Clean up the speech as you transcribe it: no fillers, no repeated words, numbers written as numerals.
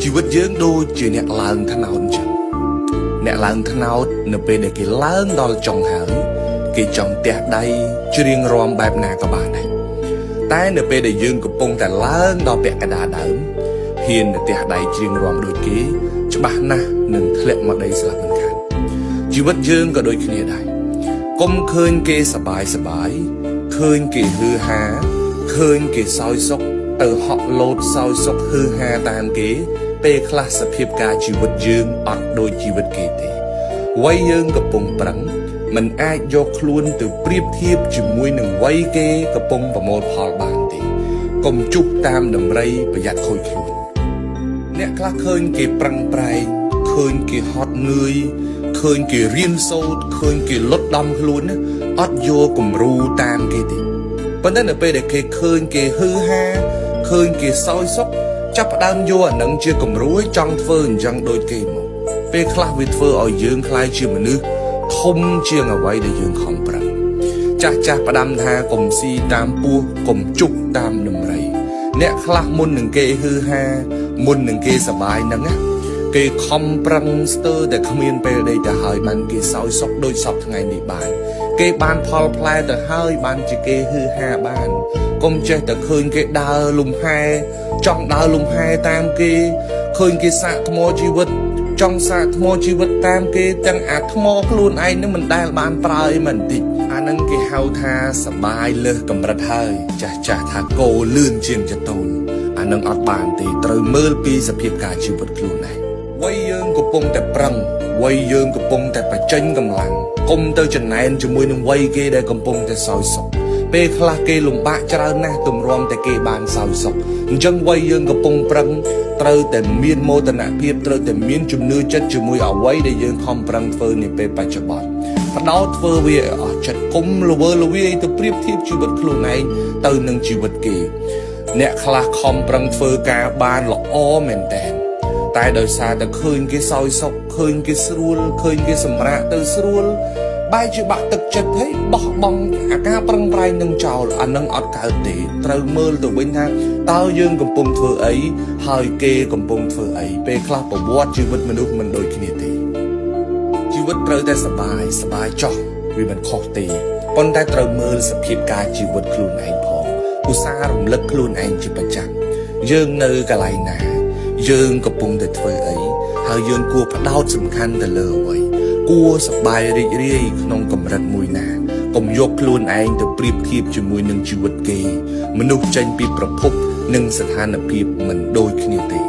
ជីវិតយើងដូចជាអ្នកឡើងថ្នោតអញ្ចឹងអ្នកឡើងថ្នោតនៅពេលដែលគេឡើងដល់ចុងហើយគេចង់ទះដៃច្រៀងរាំបែបណាក៏បានដែរតែនៅពេលដែលយើងកំពុងតែឡើងដល់ពាក់កណ្ដាលដើមហ៊ានទៅទះដៃច្រៀងរាំដូចគេច្បាស់ណាស់នឹងធ្លាក់មកដីស្លាប់មិនខានជីវិតយើងក៏ដូចគ្នាដែរកុំឃើញគេសប្បាយឃើញគេហឺហាឃើញគេសោយសុខទៅហក់លោតសោយសុខហឺហាតាមគេពេលខ្លះសភាពការជីវិតយើងអត់ដូចជីវិតគេទេវ័យយើងកំពុងប្រឹងមិនអាចយកខ្លួនទៅប្រៀបធៀបជាមួយនឹងវ័យគេកំពុងប្រមូលផលបានទេកុំជុះតាមដំរីប្រយ័ត្នខូចខ្លួនអ្នកខ្លះឃើញគេប្រឹងប្រែងឃើញគេហត់នឿយឃើញគេរៀនសូត្រឃើញគេលុតដំខ្លួនអត់យកគំរូតាមគេទេប៉ុន្តែនៅពេលដែលគេឃើញគេហឺហាឃើញគេសោយសុខចាប់ផ្ដើមយកអានឹងជាគំរូឲ្យចង់ធ្វើអញ្ចឹងដូចគេមកពេលខ្លះវាធ្វើឲ្យយើងខ្លាយជាមនុស្សធំជាងអ្វីដែលយើងខំប្រឹងចាស់ផ្ដាំថាកុំស៊ីតាមពោះកុំជុកតាមដំរីអ្នកខ្លះមុននឹងគេហឺហាមុននឹងគេសប្បាយហ្នឹងណាគេខំប្រឹងស្ទើរតែគ្មានពេលដេកទៅហើយបានគេសោយសុខដូចសពថ្ងៃនេះបានគេបានផលផ្លែទៅហើយបានជាគេហឺហាបានកុំចេះតែឃើញគេដើរលំហែចង់ដើរលំហែតាមគេឃើញគេសាកថ្មជីវិតចង់សាកថ្មជីវិតតាមគេទាំងអាថ្មខ្លួនឯងនឹងមិនដែលបានប្រើអីមិនតិចអានឹងគេហៅថាសបាយលើសកម្រិតហើយចាស់ថាគោលឿនជាងចតូនអានឹងអត់បានទេត្រូវមើលពីសភាពការជីវិតខ្លួនឯងវ័យយើងកំពុងតែប្រឹងវ័យយើងកំពុងតែបញ្ចេញកម្លាំងកុំទៅចំណែនជាមួយនឹងវ័យគេដែលកំពុងតែសោយសុខពេលខ្លះគេលំបាកច្រើនណាស់ទម្រាំតែគេបានសោយសុខអញ្ចឹងវ័យយើងកំពុងប្រឹងត្រូវតែមានមោទនភាពត្រូវតែមានជំនឿចិត្តជាមួយអ្វីដែលយើងខំប្រឹងធ្វើនាពេលបច្ចុប្បន្នផ្ដោតធ្វើវាឲ្យអស់ចិត្តកុំល្វើល្វាយទៅប្រៀបធៀបជីវិតខ្លួនឯងទៅនឹងជីវិតគេអ្នកខ្លះខំប្រឹងធ្វើការបានល្អមែនតើតែដោយសារតែឃើញគេសោយសុខឃើញគេស្រួលឃើញគេសម្រាកទៅស្រួលបែរជាបាក់ទឹកចិត្តហើយបោះបង់អាការប្រឹងប្រែងនឹងចោលអានឹងអត់កើតទេត្រូវមើលទៅវិញថាតើយើងកំពុងធ្វើអីហើយគេកំពុងធ្វើអីពេលខ្លះប្រវត្តិជីវិតមនុស្សមិនដូចគ្នាទេជីវិតត្រូវតែសប្បាយចោះវាមិនខុសទេប៉ុន្តែត្រូវមើលសភាពការជីវិតខ្លួនឯងផងឧស្សាហ៍រំលឹកខ្លួនឯងជាប្រចាំយើងនៅកន្លែងណាយើងកំពុងតែធ្វើអីហើយយើងគួរផ្ដោតសំខាន់ទៅលើអ្វីគួរសប្បាយរីករាយក្នុងកម្រិតមួយណាកុំយកខ្លួនឯងទៅប្រៀបធៀបជាមួយនឹងជីវិតគេមនុស្សចេញពីប្រភពនិងស្ថានភាពមិនដូចគ្នាទេ